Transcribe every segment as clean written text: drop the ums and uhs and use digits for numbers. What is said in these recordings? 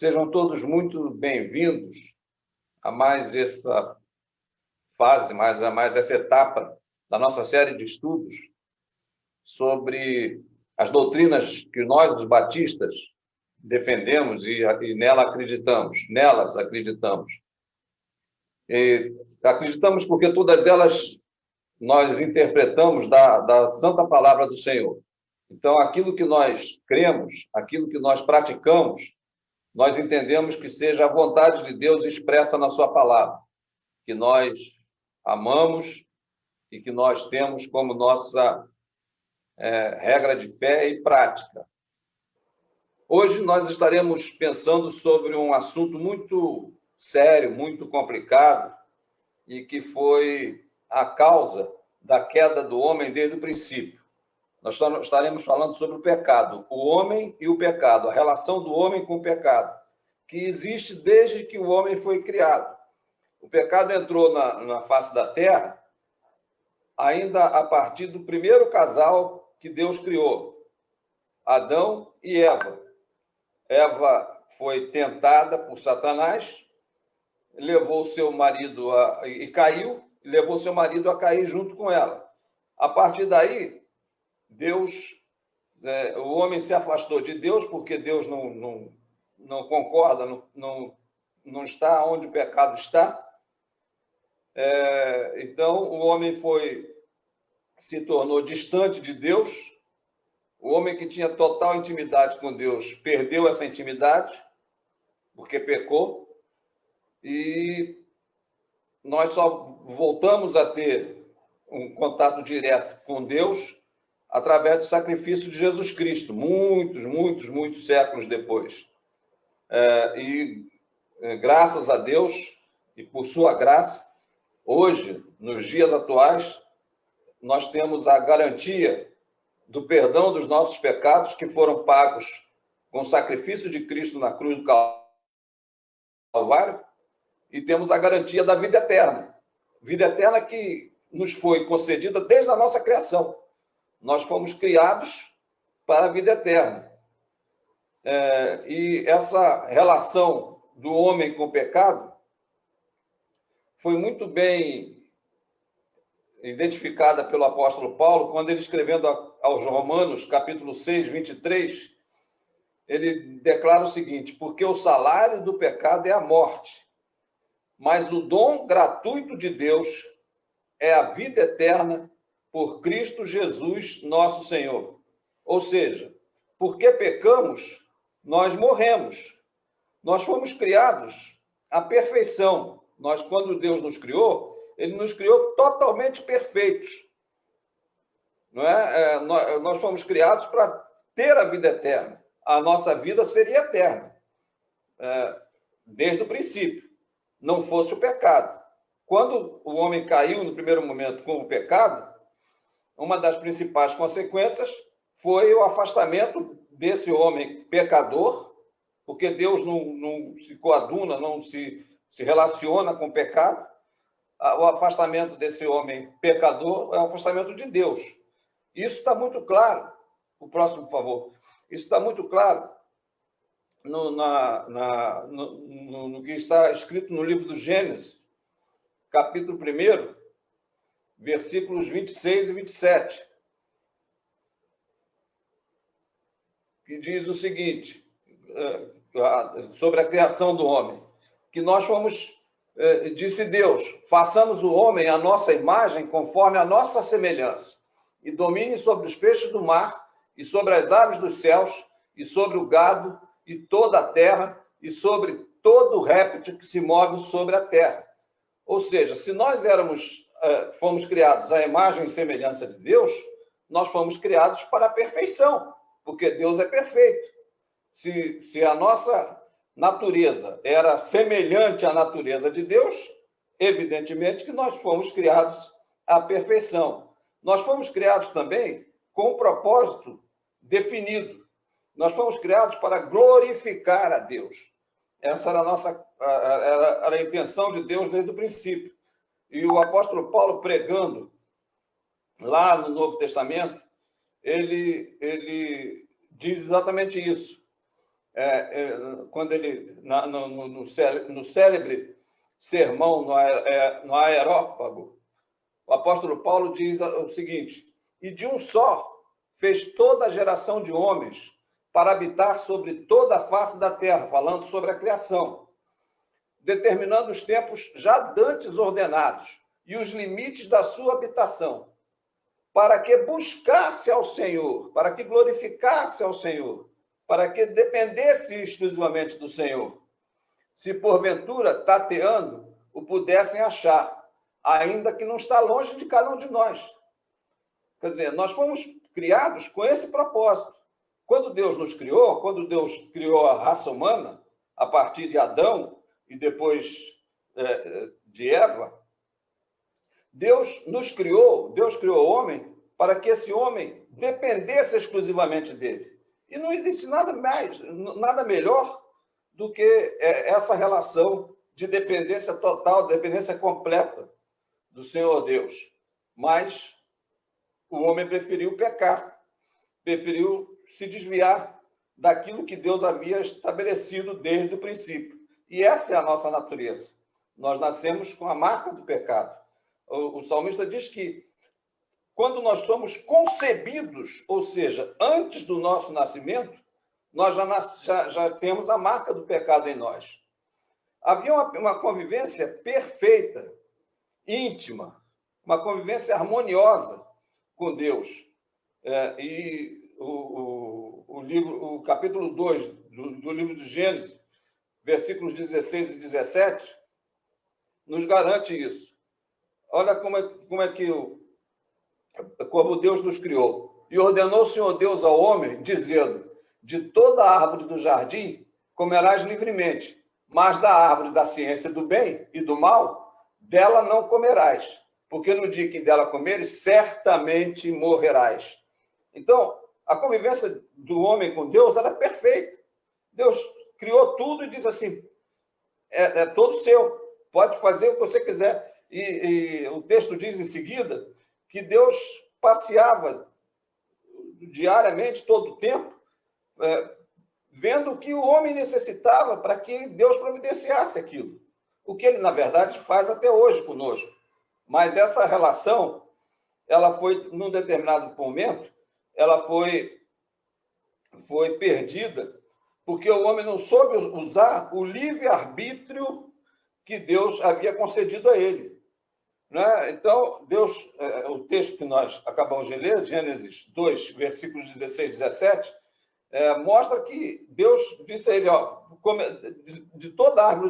Sejam todos muito bem-vindos a mais essa fase, a mais essa etapa da nossa série de estudos sobre as doutrinas que nós, os batistas, defendemos e nelas acreditamos. E acreditamos porque todas elas nós interpretamos da santa palavra do Senhor. Então, aquilo que nós cremos, aquilo que nós praticamos, nós entendemos que seja a vontade de Deus expressa na sua palavra, que nós amamos e que nós temos como nossa regra de fé e prática. Hoje nós estaremos pensando sobre um assunto muito sério, muito complicado, e que foi a causa da queda do homem desde o princípio. Nós estaremos falando sobre o pecado, o homem e o pecado, a relação do homem com o pecado, que existe desde que o homem foi criado. O pecado entrou na face da terra ainda a partir do primeiro casal que Deus criou, Adão e Eva. Eva foi tentada por Satanás, levou seu marido e caiu, levou seu marido a cair junto com ela. A partir daí, o homem se afastou de Deus, porque Deus não concorda, não está onde o pecado está. Então, o homem se tornou distante de Deus. O homem que tinha total intimidade com Deus perdeu essa intimidade, porque pecou. E nós só voltamos a ter um contato direto com Deus através do sacrifício de Jesus Cristo, muitos séculos depois. Graças a Deus e por sua graça, hoje, nos dias atuais, nós temos a garantia do perdão dos nossos pecados que foram pagos com o sacrifício de Cristo na cruz do Calvário, e temos a garantia da vida eterna que nos foi concedida desde a nossa criação. Nós fomos criados para a vida eterna. E essa relação do homem com o pecado foi muito bem identificada pelo apóstolo Paulo, quando ele, escrevendo aos Romanos, capítulo 6, 23, ele declara o seguinte: porque o salário do pecado é a morte, mas o dom gratuito de Deus é a vida eterna por Cristo Jesus, nosso Senhor. Ou seja, porque pecamos, nós morremos. Nós fomos criados à perfeição. Quando Deus nos criou, Ele nos criou totalmente perfeitos. Não é? Nós fomos criados para ter a vida eterna. A nossa vida seria eterna, desde o princípio, não fosse o pecado. Quando o homem caiu no primeiro momento com o pecado, uma das principais consequências foi o afastamento desse homem pecador, porque Deus não se coaduna, não se relaciona com o pecado. O afastamento desse homem pecador é o afastamento de Deus. Isso está muito claro. O próximo, por favor. Isso está muito claro no que está escrito no livro do Gênesis, capítulo 1, versículos 26 e 27, que diz o seguinte, sobre a criação do homem, que nós fomos, disse Deus, façamos o homem à nossa imagem, conforme a nossa semelhança, e domine sobre os peixes do mar, e sobre as aves dos céus, e sobre o gado, e toda a terra, e sobre todo réptil que se move sobre a terra. Ou seja, se nós fomos criados à imagem e semelhança de Deus, nós fomos criados para a perfeição, porque Deus é perfeito. Se a nossa natureza era semelhante à natureza de Deus, evidentemente que nós fomos criados à perfeição. Nós fomos criados também com um propósito definido. Nós fomos criados para glorificar a Deus. Essa era a intenção de Deus desde o princípio. E o apóstolo Paulo, pregando lá no Novo Testamento, ele diz exatamente isso. quando ele, no célebre sermão no Areópago, o apóstolo Paulo diz o seguinte: e de um só fez toda a geração de homens para habitar sobre toda a face da terra, falando sobre a criação, determinando os tempos já dantes ordenados e os limites da sua habitação, para que buscasse ao Senhor, para que glorificasse ao Senhor, para que dependesse exclusivamente do Senhor. Se porventura, tateando, o pudessem achar, ainda que não está longe de cada um de nós. Quer dizer, nós fomos criados com esse propósito. Quando Deus nos criou, quando Deus criou a raça humana, a partir de Adão e depois de Eva, Deus criou o homem para que esse homem dependesse exclusivamente dele. E não existe nada melhor do que essa relação de dependência total, dependência completa do Senhor Deus. Mas o homem preferiu pecar, preferiu se desviar daquilo que Deus havia estabelecido desde o princípio. E essa é a nossa natureza. Nós nascemos com a marca do pecado. O salmista diz que quando nós somos concebidos, ou seja, antes do nosso nascimento, nós já temos a marca do pecado em nós. Havia uma convivência perfeita, íntima, uma convivência harmoniosa com Deus. O capítulo 2 do livro de Gênesis, versículos 16 e 17, nos garante isso. Olha como Deus nos criou. E ordenou o Senhor Deus ao homem, dizendo: de toda a árvore do jardim comerás livremente, mas da árvore da ciência do bem e do mal, dela não comerás, porque no dia que dela comeres, certamente morrerás. Então, a convivência do homem com Deus era perfeita. Deus criou tudo e diz assim: é todo seu, pode fazer o que você quiser. E o texto diz em seguida que Deus passeava diariamente, todo o tempo, vendo o que o homem necessitava para que Deus providenciasse aquilo. O que ele, na verdade, faz até hoje conosco. Mas essa relação, ela foi, num determinado momento, ela foi perdida, porque o homem não soube usar o livre-arbítrio que Deus havia concedido a ele. Né? Então, Deus, o texto que nós acabamos de ler, Gênesis 2, versículos 16 e 17, mostra que Deus disse a ele: de toda a árvore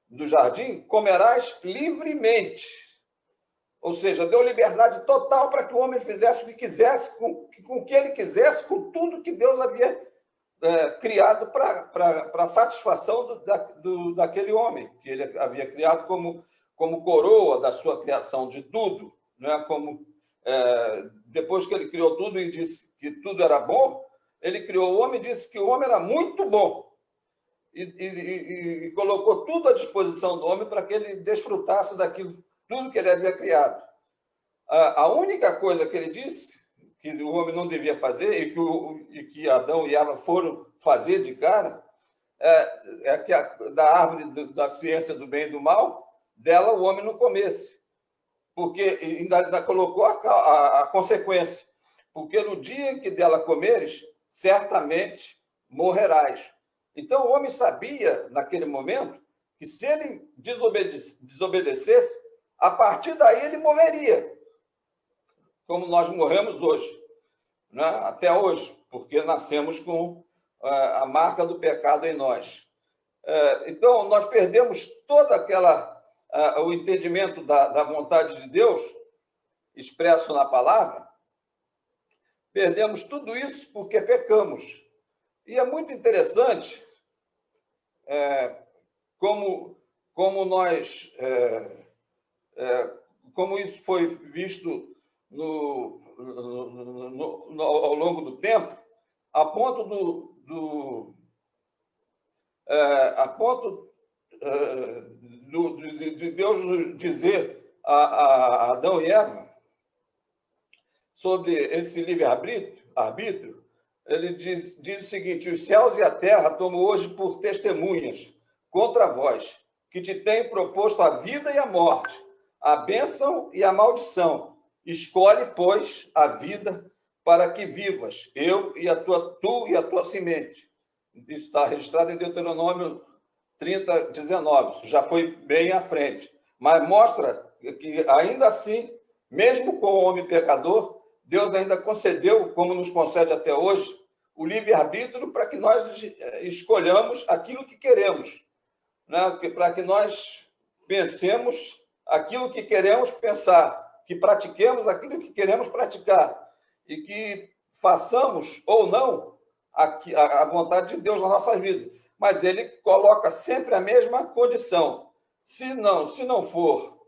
do jardim comerás livremente. Ou seja, deu liberdade total para que o homem fizesse o que quisesse, com o que ele quisesse, com tudo que Deus havia criado para a satisfação daquele homem, que ele havia criado como coroa da sua criação, de tudo. Né? Depois que ele criou tudo e disse que tudo era bom, ele criou o homem e disse que o homem era muito bom. E colocou tudo à disposição do homem para que ele desfrutasse daquilo, tudo que ele havia criado. A única coisa que ele disse que o homem não devia fazer e que Adão e Eva foram fazer de cara é que da árvore da ciência do bem e do mal, dela o homem não comesse. Porque ainda colocou a consequência. Porque no dia em que dela comeres, certamente morrerás. Então o homem sabia, naquele momento, que se ele desobedecesse, a partir daí ele morreria, como nós morremos hoje, né? Até hoje, porque nascemos com a marca do pecado em nós. Então, nós perdemos todo o entendimento da vontade de Deus, expresso na palavra, perdemos tudo isso porque pecamos. E é muito interessante como isso foi visto ao longo do tempo, a ponto de Deus dizer a Adão e Eva sobre esse livre-arbítrio, ele diz o seguinte: os céus e a terra tomo hoje por testemunhas contra vós, que te tenho proposto a vida e a morte, a bênção e a maldição. Escolhe, pois, a vida para que vivas, tu e a tua semente. Isso está registrado em Deuteronômio 30, 19. Isso já foi bem à frente. Mas mostra que, ainda assim, mesmo com o homem pecador, Deus ainda concedeu, como nos concede até hoje, o livre-arbítrio para que nós escolhamos aquilo que queremos, né? Para que nós pensemos aquilo que queremos pensar, que pratiquemos aquilo que queremos praticar e que façamos ou não a vontade de Deus na nossa vida. Mas ele coloca sempre a mesma condição. Se não for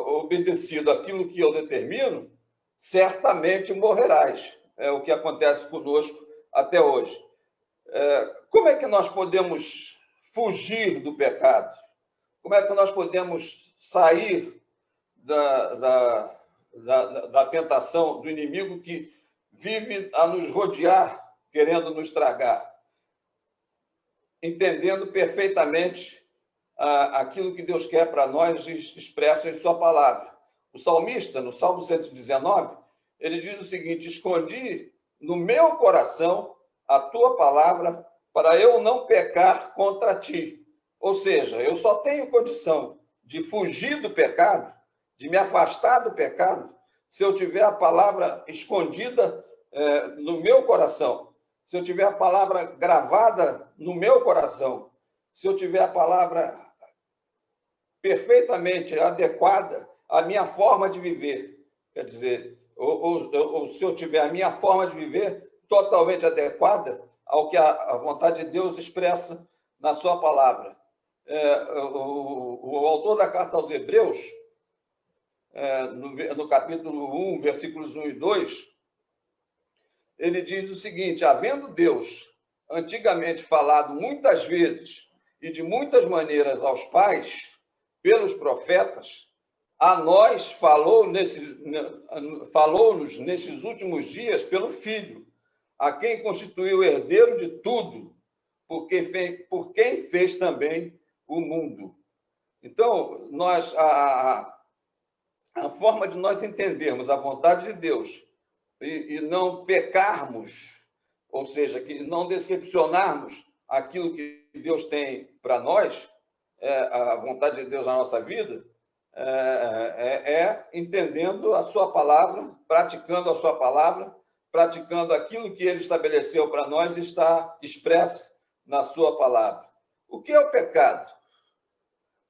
obedecido aquilo que eu determino, certamente morrerás. É o que acontece conosco até hoje. Como é que nós podemos fugir do pecado? Como é que nós podemos sair da tentação do inimigo que vive a nos rodear, querendo nos tragar? Entendendo perfeitamente aquilo que Deus quer para nós expresso em sua palavra. O salmista, no Salmo 119, ele diz o seguinte: escondi no meu coração a tua palavra para eu não pecar contra ti. Ou seja, eu só tenho condição de fugir do pecado, de me afastar do pecado, se eu tiver a palavra escondida no meu coração, se eu tiver a palavra gravada no meu coração, se eu tiver a palavra perfeitamente adequada à minha forma de viver, quer dizer, ou se eu tiver a minha forma de viver totalmente adequada ao que a vontade de Deus expressa na sua palavra. O autor da carta aos Hebreus, no capítulo 1, versículos 1 e 2, ele diz o seguinte: havendo Deus antigamente falado muitas vezes e de muitas maneiras aos pais, pelos profetas, a nós falou-nos nesses últimos dias pelo Filho, a quem constituiu herdeiro de tudo, por quem fez também o mundo. Então, a forma de nós entendermos a vontade de Deus e não pecarmos, ou seja, que não decepcionarmos aquilo que Deus tem para nós, a vontade de Deus na nossa vida, entendendo a sua palavra, praticando a sua palavra, praticando aquilo que ele estabeleceu para nós e está expresso na sua palavra. O que é o pecado?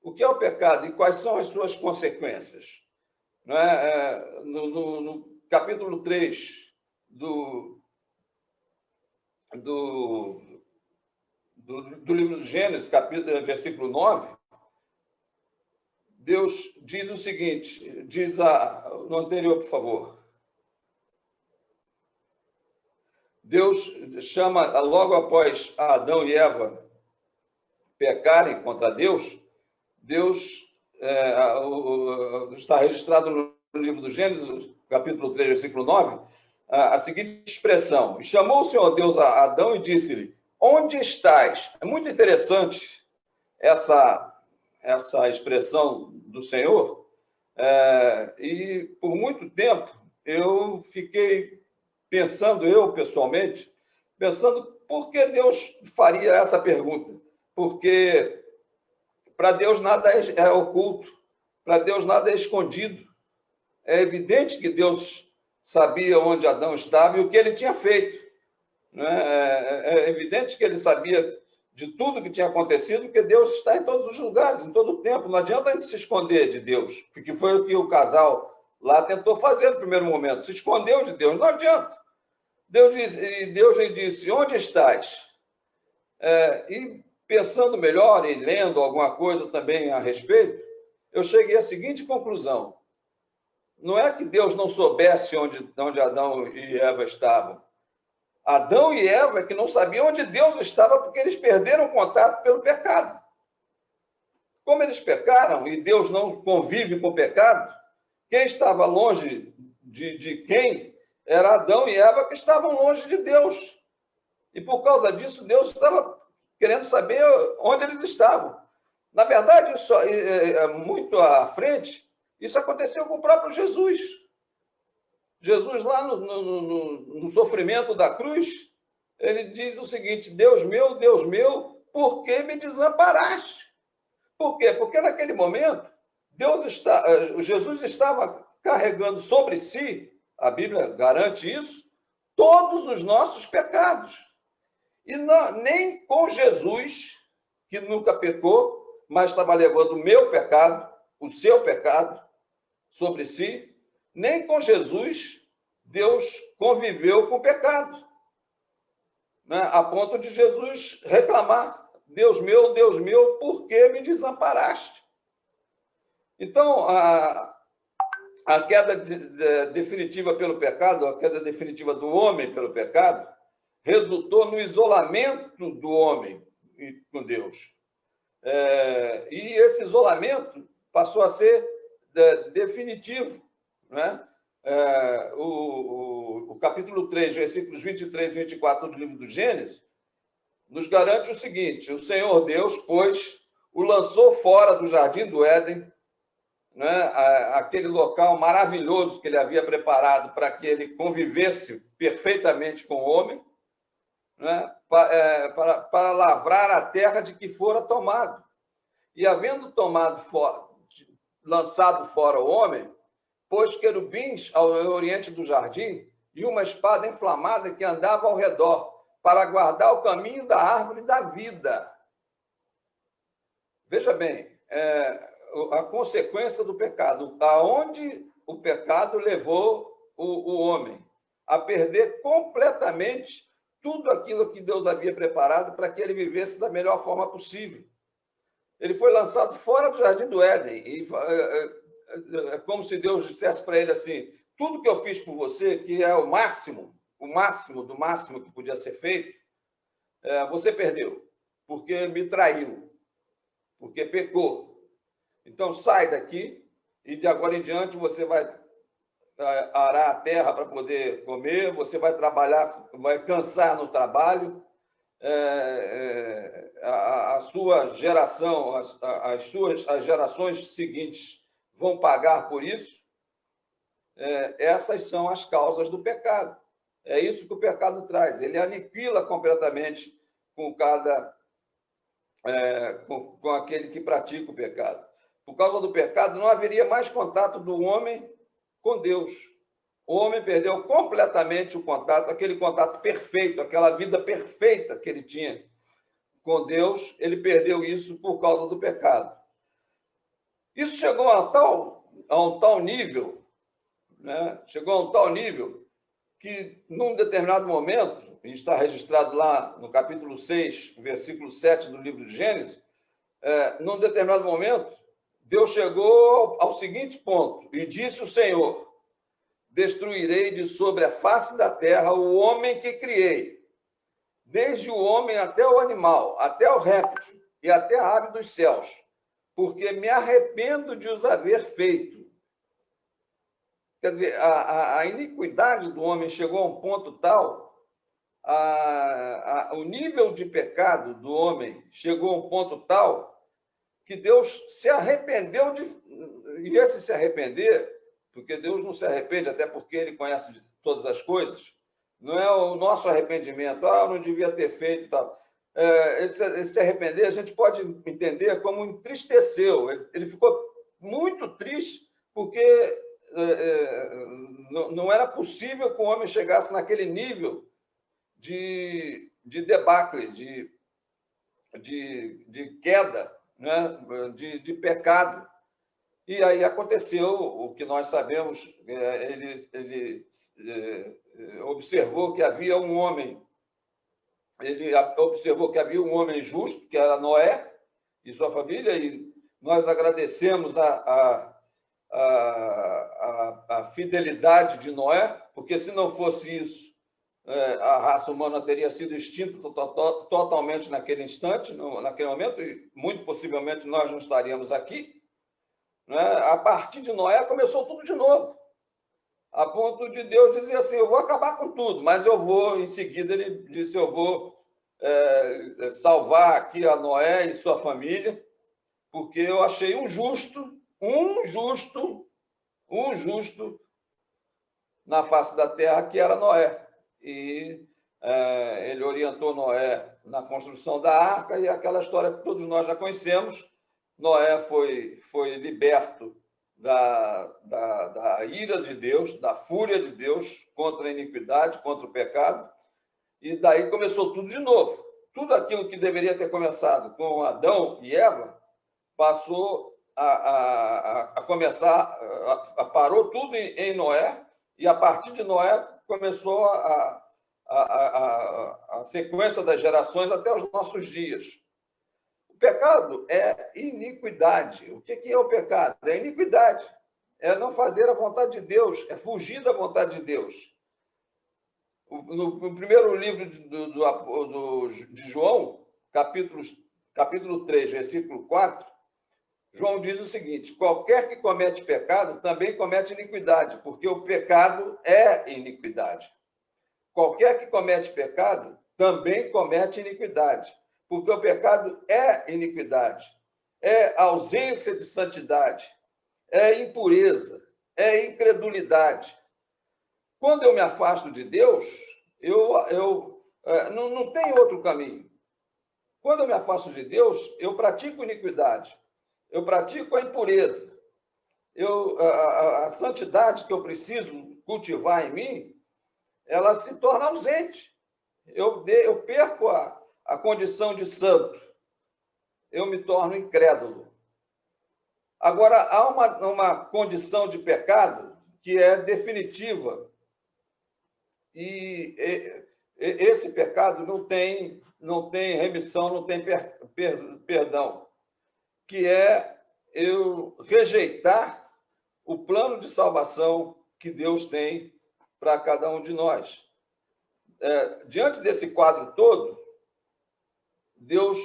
O que é o pecado e quais são as suas consequências? Não é? No capítulo 3 do livro do Gênesis, versículo 9, Deus diz o seguinte, no anterior, por favor. Deus chama, logo após Adão e Eva pecarem contra Deus, está registrado no livro do Gênesis, capítulo 3, versículo 9, a seguinte expressão: e chamou o Senhor Deus a Adão e disse-lhe: onde estás? É muito interessante essa expressão do Senhor, e por muito tempo eu fiquei pensando, pessoalmente, por que Deus faria essa pergunta? Porque para Deus nada é oculto, para Deus nada é escondido. É evidente que Deus sabia onde Adão estava e o que ele tinha feito. É evidente que ele sabia de tudo que tinha acontecido, porque Deus está em todos os lugares, em todo o tempo. Não adianta a gente se esconder de Deus, porque foi o que o casal lá tentou fazer no primeiro momento, se escondeu de Deus. Não adianta. Deus lhe disse: onde estás? E pensando melhor e lendo alguma coisa também a respeito, eu cheguei à seguinte conclusão: não é que Deus não soubesse onde Adão e Eva estavam. Adão e Eva é que não sabiam onde Deus estava porque eles perderam contato pelo pecado. Como eles pecaram e Deus não convive com o pecado, quem estava longe de quem Era Adão e Eva que estavam longe de Deus. E por causa disso, Deus estava querendo saber onde eles estavam. Na verdade, isso, muito à frente, isso aconteceu com o próprio Jesus. Jesus, lá no sofrimento da cruz, ele diz o seguinte: Deus meu, por que me desamparaste? Por quê? Porque naquele momento, Jesus estava carregando sobre si, a Bíblia garante isso, todos os nossos pecados. E não, nem com Jesus, que nunca pecou, mas estava levando o meu pecado, o seu pecado, sobre si, nem com Jesus Deus conviveu com o pecado, né? A ponto de Jesus reclamar: Deus meu, por que me desamparaste? Então, a queda definitiva pelo pecado, a queda definitiva do homem pelo pecado, resultou no isolamento do homem com Deus. E esse isolamento passou a ser definitivo, né? O capítulo 3, versículos 23 e 24 do livro do Gênesis, nos garante o seguinte: o Senhor Deus, pois, o lançou fora do jardim do Éden, né? Aquele local maravilhoso que ele havia preparado para que ele convivesse perfeitamente com o homem, né? Para lavrar a terra de que fora tomado. E havendo lançado fora o homem, pôs querubins ao oriente do jardim e uma espada inflamada que andava ao redor, para guardar o caminho da árvore da vida. Veja bem, a consequência do pecado, aonde o pecado levou o homem a perder completamente tudo aquilo que Deus havia preparado para que ele vivesse da melhor forma possível. Ele foi lançado fora do jardim do Éden, e é como se Deus dissesse para ele assim: tudo que eu fiz por você, que é o máximo do máximo que podia ser feito, você perdeu, porque me traiu, porque pecou. Então sai daqui e de agora em diante você vai arar a terra para poder comer, você vai trabalhar, vai cansar no trabalho, a sua geração, as gerações seguintes vão pagar por isso. Essas são as causas do pecado. É isso que o pecado traz. Ele aniquila completamente com aquele que pratica o pecado. Por causa do pecado, não haveria mais contato do homem com Deus. O homem perdeu completamente o contato, aquele contato perfeito, aquela vida perfeita que ele tinha com Deus, ele perdeu isso por causa do pecado. Isso chegou a um tal nível, né? Chegou a um tal nível que, num determinado momento, e está registrado lá no capítulo 6, versículo 7 do livro de Gênesis, num determinado momento, Deus chegou ao seguinte ponto: e disse o Senhor: destruirei de sobre a face da terra o homem que criei, desde o homem até o animal, até o réptil e até a ave dos céus, porque me arrependo de os haver feito. Quer dizer, a iniquidade do homem chegou a um ponto tal, o nível de pecado do homem chegou a um ponto tal, que Deus se arrependeu e esse se arrepender, porque Deus não se arrepende, até porque ele conhece de todas as coisas, não é o nosso arrependimento: eu não devia ter feito tal. Esse se arrepender, a gente pode entender como entristeceu. Ele ficou muito triste, porque não era possível que o homem chegasse naquele nível de debacle, de queda, né? de pecado. E aí aconteceu o que nós sabemos: ele observou que havia um homem, justo, que era Noé e sua família, e nós agradecemos a fidelidade de Noé, porque se não fosse isso, a raça humana teria sido extinta totalmente naquele instante, naquele momento, e muito possivelmente nós não estaríamos aqui. A partir de Noé começou tudo de novo. a ponto de Deus dizer assim, eu vou acabar com tudo, mas eu vou, em seguida ele disse, eu vou salvar aqui a Noé e sua família, porque eu achei um justo na face da terra, que era Noé. E ele orientou Noé na construção da arca, e aquela história que todos nós já conhecemos. Noé foi liberto da ira de Deus, da fúria de Deus contra a iniquidade, contra o pecado, e daí começou tudo de novo. Tudo aquilo que deveria ter começado com Adão e Eva passou a começar, parou tudo em Noé, e a partir de Noé começou a sequência das gerações até os nossos dias. O pecado é iniquidade. O que é o pecado? É iniquidade. É não fazer a vontade de Deus, é fugir da vontade de Deus. No primeiro livro de João, capítulo 3, versículo 4, João diz o seguinte: qualquer que comete pecado também comete iniquidade, porque o pecado é iniquidade. Qualquer que comete pecado também comete iniquidade, porque o pecado é iniquidade, é ausência de santidade, é impureza, é incredulidade. Quando eu me afasto de Deus, não tem outro caminho. Quando eu me afasto de Deus, eu pratico iniquidade, eu pratico a impureza. A santidade que eu preciso cultivar em mim, ela se torna ausente. Eu perco a condição de santo. Eu me torno incrédulo. Agora, há uma condição de pecado que é definitiva. E esse pecado não tem remissão, não tem perdão, que é eu rejeitar o plano de salvação que Deus tem para cada um de nós. Diante desse quadro todo, Deus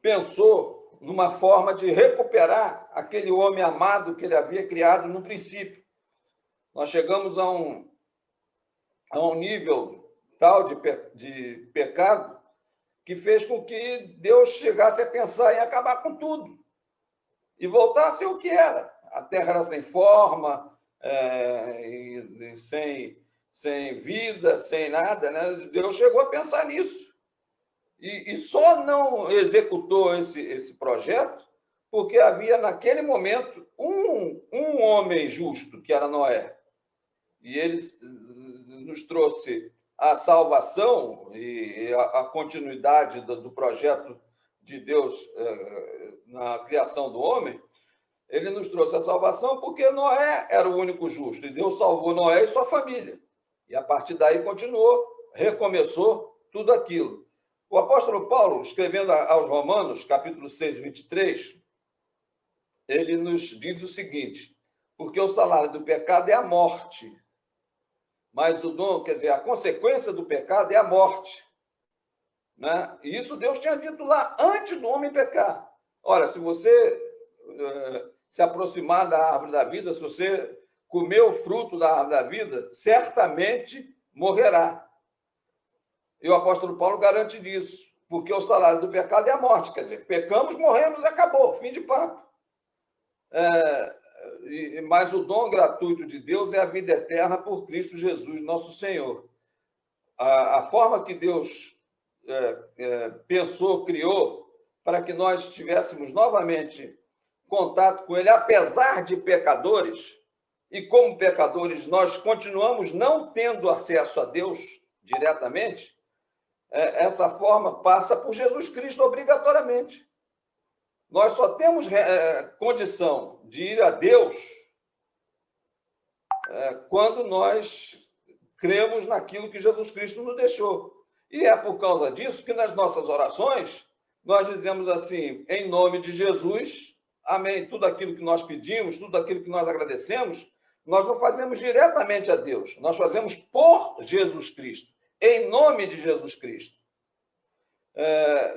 pensou numa forma de recuperar aquele homem amado que ele havia criado no princípio. Nós chegamos a um nível tal de pecado que fez com que Deus chegasse a pensar em acabar com tudo e voltar a ser o que era. A terra era sem forma, sem vida, sem nada, né? Deus chegou a pensar nisso. E só não executou esse projeto porque havia, naquele momento, um homem justo, que era Noé. E ele nos trouxe a salvação e a continuidade do projeto de Deus na criação do homem. Ele nos trouxe a salvação porque Noé era o único justo, e Deus salvou Noé e sua família. E a partir daí continuou, recomeçou tudo aquilo. O apóstolo Paulo, escrevendo aos Romanos, capítulo 6, 23, ele nos diz o seguinte: porque o salário do pecado é a morte, mas o dom, quer dizer, a consequência do pecado é a morte. Né? E isso Deus tinha dito lá antes do homem pecar. Olha, se você se aproximar da árvore da vida, se você comer o fruto da árvore da vida, certamente morrerá. E o apóstolo Paulo garante disso, porque o salário do pecado é a morte. Quer dizer, pecamos, morremos, acabou, fim de papo. Mas o dom gratuito de Deus é a vida eterna por Cristo Jesus, nosso Senhor. A forma que Deus pensou, criou, para que nós tivéssemos novamente contato com Ele, apesar de pecadores, e como pecadores nós continuamos não tendo acesso a Deus diretamente, essa forma passa por Jesus Cristo obrigatoriamente. Nós só temos condição de ir a Deus quando nós cremos naquilo que Jesus Cristo nos deixou. E é por causa disso que nas nossas orações nós dizemos assim: em nome de Jesus, amém. Tudo aquilo que nós pedimos, tudo aquilo que nós agradecemos, nós não fazemos diretamente a Deus, nós fazemos por Jesus Cristo, em nome de Jesus Cristo.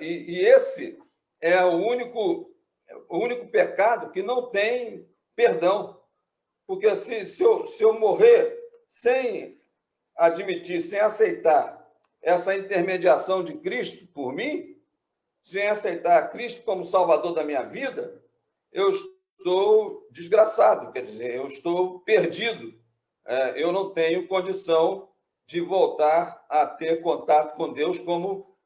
E esse é o único pecado que não tem perdão. Porque se eu morrer sem admitir, sem aceitar essa intermediação de Cristo por mim, sem aceitar Cristo como Salvador da minha vida, eu estou desgraçado, quer dizer, eu estou perdido. Eu não tenho condição de voltar a ter contato com Deus como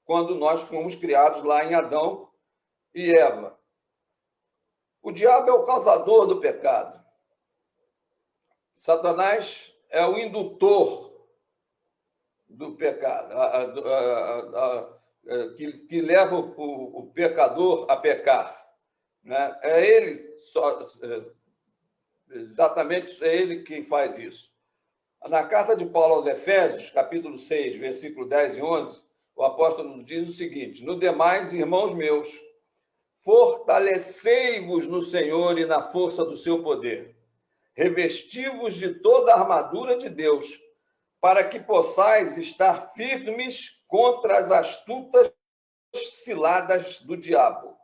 quando nós fomos criados lá em Adão e Eva. O diabo é o causador do pecado. Satanás é o indutor do pecado, que leva o pecador a pecar. Né? É ele, exatamente é ele quem faz isso. Na carta de Paulo aos Efésios, capítulo 6, versículo 10 e 11, o apóstolo diz o seguinte: no demais, irmãos meus, fortalecei-vos no Senhor e na força do seu poder. Revesti-vos de toda a armadura de Deus, para que possais estar firmes contra as astutas ciladas do diabo.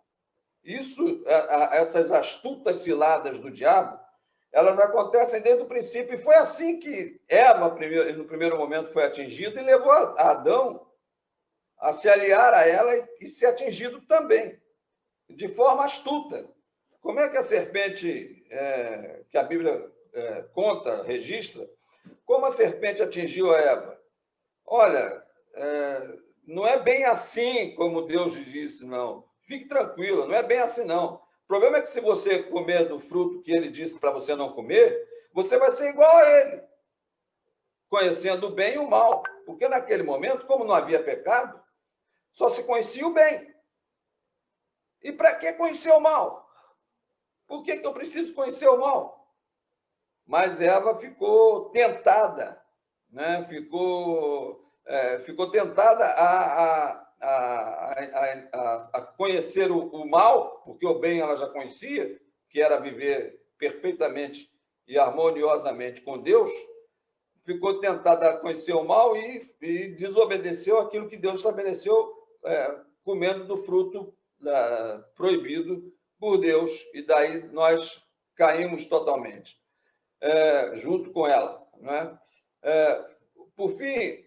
Essas astutas ciladas do diabo, elas acontecem desde o princípio, e foi assim que Eva, no primeiro momento, foi atingida e levou a Adão a se aliar a ela e ser atingido também, de forma astuta. Como é que a serpente, que a Bíblia conta, registra, como a serpente atingiu a Eva? Olha, não é bem assim como Deus disse, não. Fique tranquila, não é bem assim, não. O problema é que se você comer do fruto que ele disse para você não comer, você vai ser igual a ele, conhecendo o bem e o mal. Porque naquele momento, como não havia pecado, só se conhecia o bem. E para que conhecer o mal? Por que eu preciso conhecer o mal? Mas Eva ficou tentada, né? Ficou tentada a conhecer o mal, porque o bem ela já conhecia, que era viver perfeitamente e harmoniosamente com Deus. Ficou tentada a conhecer o mal e desobedeceu aquilo que Deus estabeleceu, comendo do fruto proibido por Deus, e daí nós caímos totalmente, junto com ela. Né? Por fim,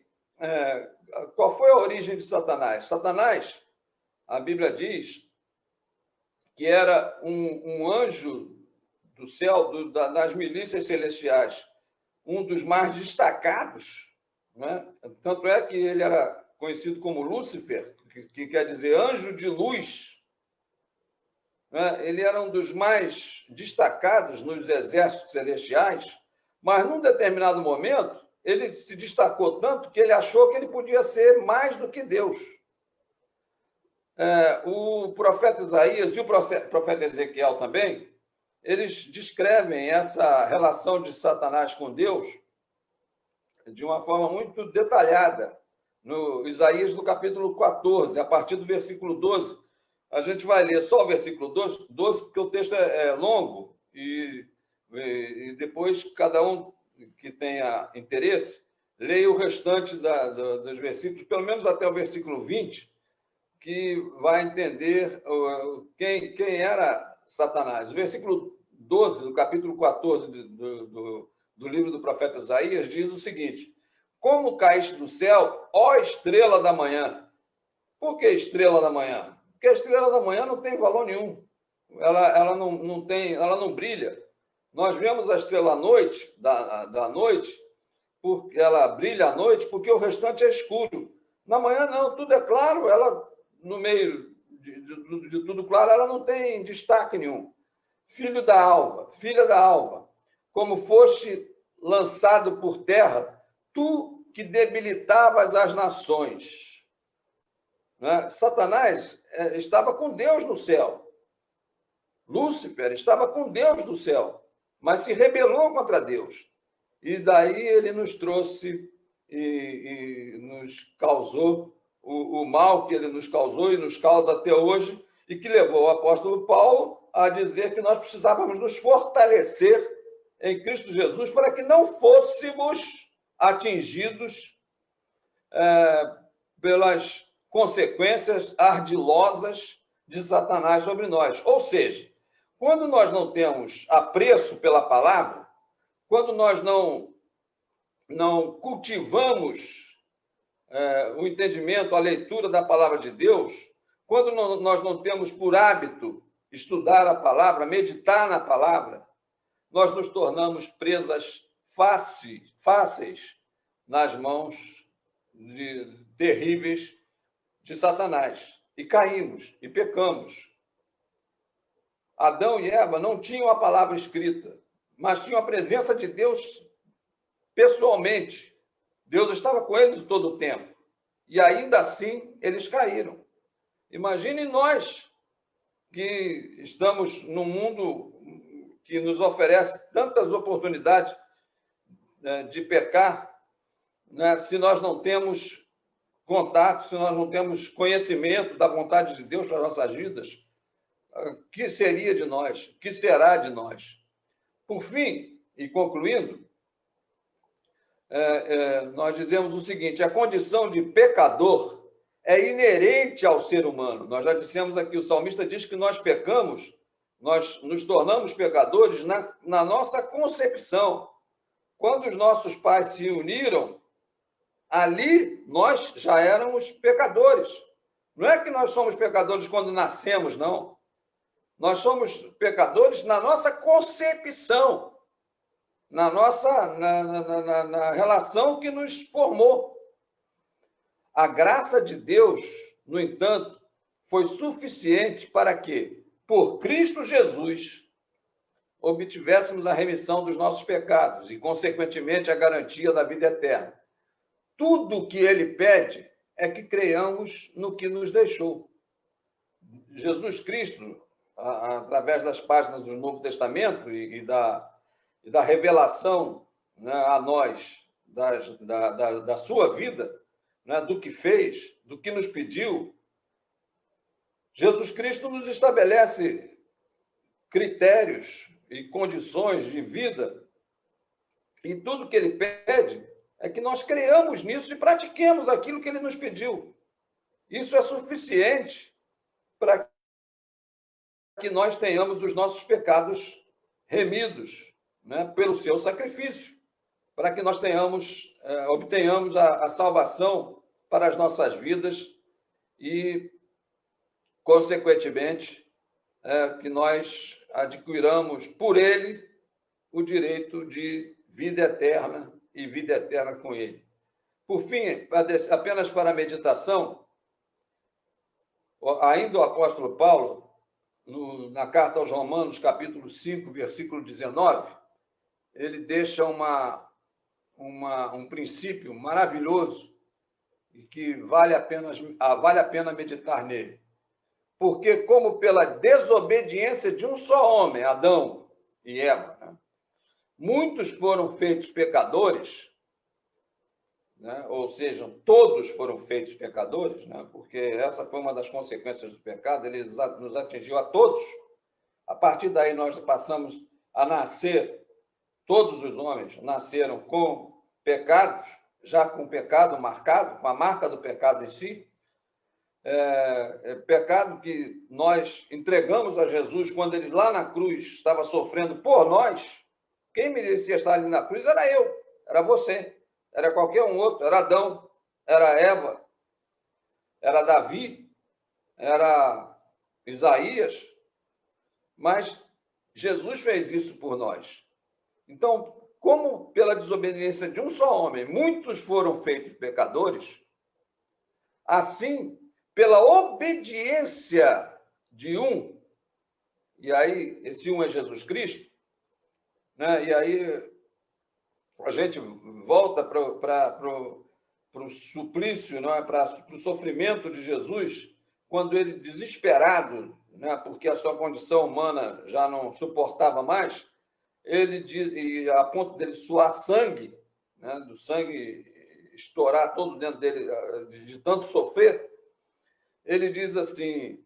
qual foi a origem de Satanás? Satanás, a Bíblia diz que era um anjo do céu, das milícias celestiais, um dos mais destacados. Né? Tanto é que ele era conhecido como Lúcifer, que quer dizer anjo de luz. Ele era um dos mais destacados nos exércitos celestiais, mas num determinado momento ele se destacou tanto que ele achou que ele podia ser mais do que Deus. O profeta Isaías e o profeta Ezequiel também, eles descrevem essa relação de Satanás com Deus de uma forma muito detalhada. No Isaías, no capítulo 14, a partir do versículo 12, a gente vai ler só o versículo 12, porque o texto é longo, e depois cada um que tenha interesse, leia o restante dos versículos, pelo menos até o versículo 20, que vai entender quem era Satanás. O versículo 12, do capítulo 14 do livro do profeta Isaías, diz o seguinte: como caíste do céu, ó estrela da manhã. Por que estrela da manhã? Porque a estrela da manhã não tem valor nenhum. Ela não brilha. Nós vemos a estrela à noite, da noite, porque ela brilha à noite, porque o restante é escuro. Na manhã, não, tudo é claro, ela, no meio de tudo claro, ela não tem destaque nenhum. Filho da alva, filha da alva, como foste lançado por terra, tu que debilitavas as nações. Né? Satanás estava com Deus no céu. Lúcifer estava com Deus no céu, mas se rebelou contra Deus. E daí ele nos trouxe e nos causou o mal que ele nos causou e nos causa até hoje, e que levou o apóstolo Paulo a dizer que nós precisávamos nos fortalecer em Cristo Jesus para que não fôssemos atingidos pelas consequências ardilosas de Satanás sobre nós. Ou seja, Quando nós não temos apreço pela palavra, quando nós não cultivamos o entendimento, a leitura da palavra de Deus, quando nós não temos por hábito estudar a palavra, meditar na palavra, nós nos tornamos presas fáceis nas mãos terríveis de Satanás. E caímos, e pecamos. Adão e Eva não tinham a palavra escrita, mas tinham a presença de Deus pessoalmente. Deus estava com eles todo o tempo. E ainda assim, eles caíram. Imagine nós, que estamos num mundo que nos oferece tantas oportunidades de pecar, né? Se nós não temos contato, se nós não temos conhecimento da vontade de Deus para as nossas vidas, o que seria de nós? O que será de nós? Por fim, e concluindo, nós dizemos o seguinte: a condição de pecador é inerente ao ser humano. Nós já dissemos aqui, o salmista diz que nós pecamos, nós nos tornamos pecadores na nossa concepção. Quando os nossos pais se uniram, ali nós já éramos pecadores. Não é que nós somos pecadores quando nascemos, não. Nós somos pecadores na nossa concepção, na relação que nos formou. A graça de Deus, no entanto, foi suficiente para que, por Cristo Jesus, obtivéssemos a remissão dos nossos pecados e, consequentemente, a garantia da vida eterna. Tudo o que ele pede é que creiamos no que nos deixou. Jesus Cristo, através das páginas do Novo Testamento e da revelação, né, a nós da sua vida, né, do que fez, do que nos pediu, Jesus Cristo nos estabelece critérios e condições de vida, e tudo que ele pede é que nós creiamos nisso e pratiquemos aquilo que ele nos pediu. Isso é suficiente para que nós tenhamos os nossos pecados remidos, né, pelo seu sacrifício, para que nós obtenhamos a salvação para as nossas vidas e, consequentemente, que nós adquiramos por ele o direito de vida eterna e vida eterna com ele. Por fim, apenas para a meditação, ainda o apóstolo Paulo, na carta aos Romanos, capítulo 5, versículo 19, ele deixa um princípio maravilhoso e que vale a pena meditar nele. Porque, como pela desobediência de um só homem, Adão e Eva, né, muitos foram feitos pecadores, né, ou seja, todos foram feitos pecadores, né, porque essa foi uma das consequências do pecado, ele nos atingiu a todos. A partir daí, nós passamos a nascer, todos os homens nasceram com pecados, já com o pecado marcado, com a marca do pecado em si. Pecado que nós entregamos a Jesus quando ele lá na cruz estava sofrendo por nós. Quem merecia estar ali na cruz era eu, era você, era qualquer um outro, era Adão, era Eva, era Davi, era Isaías, mas Jesus fez isso por nós. Então, como pela desobediência de um só homem muitos foram feitos pecadores, assim, pela obediência de um, e aí esse um é Jesus Cristo, né? E aí a gente volta para o suplício, não é? Para o sofrimento de Jesus, quando ele, desesperado, né? Porque a sua condição humana já não suportava mais, ele diz, e a ponto dele suar sangue, né? Do sangue estourar todo dentro dele, de tanto sofrer, ele diz assim: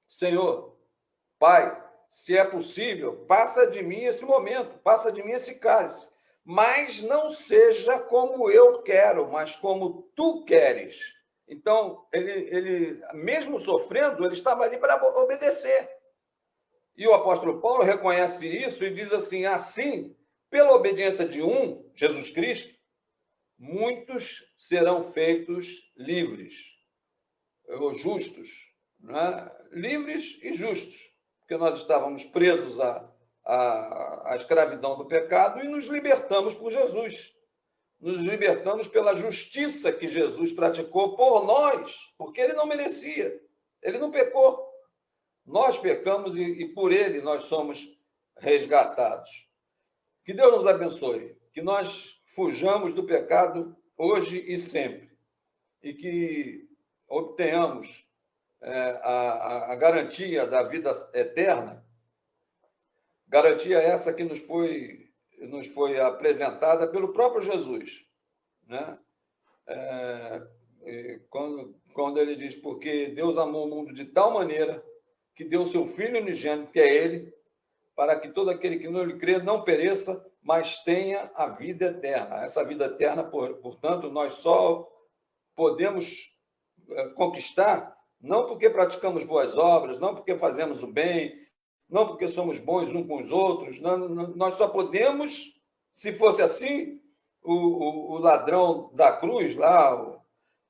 Senhor, Pai, se é possível, passa de mim esse momento, passa de mim esse cálice, mas não seja como eu quero, mas como tu queres. Então, ele mesmo sofrendo, ele estava ali para obedecer. E o apóstolo Paulo reconhece isso e diz assim: assim, pela obediência de um, Jesus Cristo, muitos serão feitos livres, ou justos, né? Livres e justos, porque nós estávamos presos à escravidão do pecado e nos libertamos por Jesus. Nos libertamos pela justiça que Jesus praticou por nós, porque ele não merecia, ele não pecou. Nós pecamos e por ele nós somos resgatados. Que Deus nos abençoe, que nós fujamos do pecado hoje e sempre, e que obtenhamos a garantia da vida eterna, garantia essa que nos foi apresentada pelo próprio Jesus, né? Quando ele diz: porque Deus amou o mundo de tal maneira que deu o seu Filho unigênito, que é ele, para que todo aquele que nele crê não pereça, mas tenha a vida eterna. Essa vida eterna, portanto, nós só podemos conquistar não porque praticamos boas obras, não porque fazemos o bem, não porque somos bons uns com os outros. Nós só podemos, se fosse assim, o ladrão da cruz lá,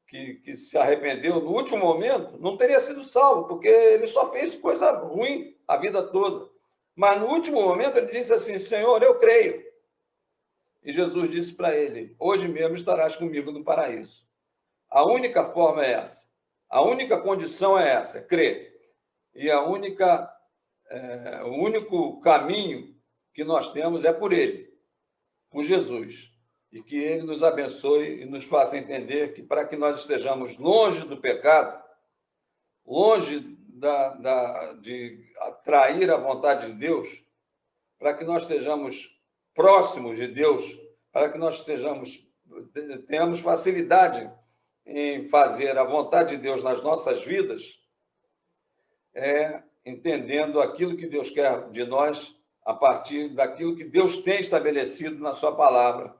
que se arrependeu no último momento, não teria sido salvo, porque ele só fez coisa ruim a vida toda. Mas no último momento ele disse assim: Senhor, eu creio. E Jesus disse para ele: hoje mesmo estarás comigo no paraíso. A única forma é essa. A única condição é essa, crer. E o único caminho que nós temos é por ele, por Jesus. E que ele nos abençoe e nos faça entender que, para que nós estejamos longe do pecado, longe de atrair a vontade de Deus, para que nós estejamos próximos de Deus, para que nós tenhamos facilidade em fazer a vontade de Deus nas nossas vidas, entendendo aquilo que Deus quer de nós a partir daquilo que Deus tem estabelecido na sua palavra,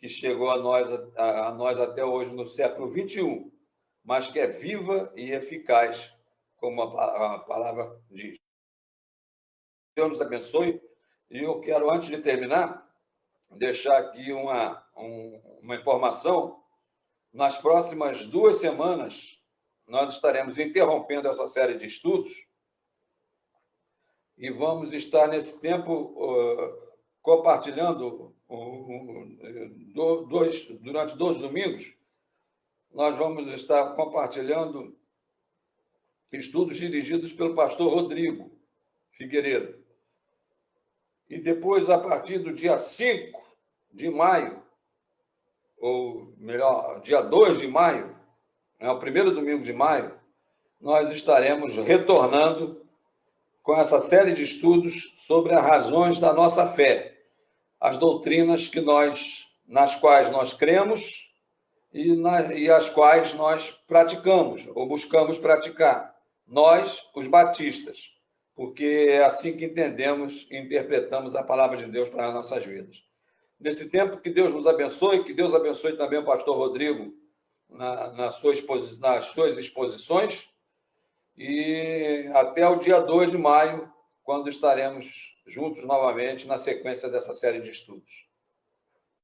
que chegou a nós até hoje, no século XXI, mas que é viva e eficaz, como a palavra diz. Deus nos abençoe. E eu quero, antes de terminar, deixar aqui uma informação. Nas próximas 2 semanas, nós estaremos interrompendo essa série de estudos e vamos estar, nesse tempo, compartilhando, durante 2 domingos, nós vamos estar compartilhando estudos dirigidos pelo pastor Rodrigo Figueiredo. E depois, a partir do dia 5 de maio, ou melhor, dia 2 de maio, o primeiro domingo de maio, nós estaremos retornando com essa série de estudos sobre as razões da nossa fé, as doutrinas nas quais nós cremos e as quais nós praticamos, ou buscamos praticar. Nós, os batistas, porque é assim que entendemos e interpretamos a palavra de Deus para as nossas vidas. Nesse tempo, que Deus nos abençoe, que Deus abençoe também o pastor Rodrigo nas suas exposições, e até o dia 2 de maio, quando estaremos juntos novamente na sequência dessa série de estudos.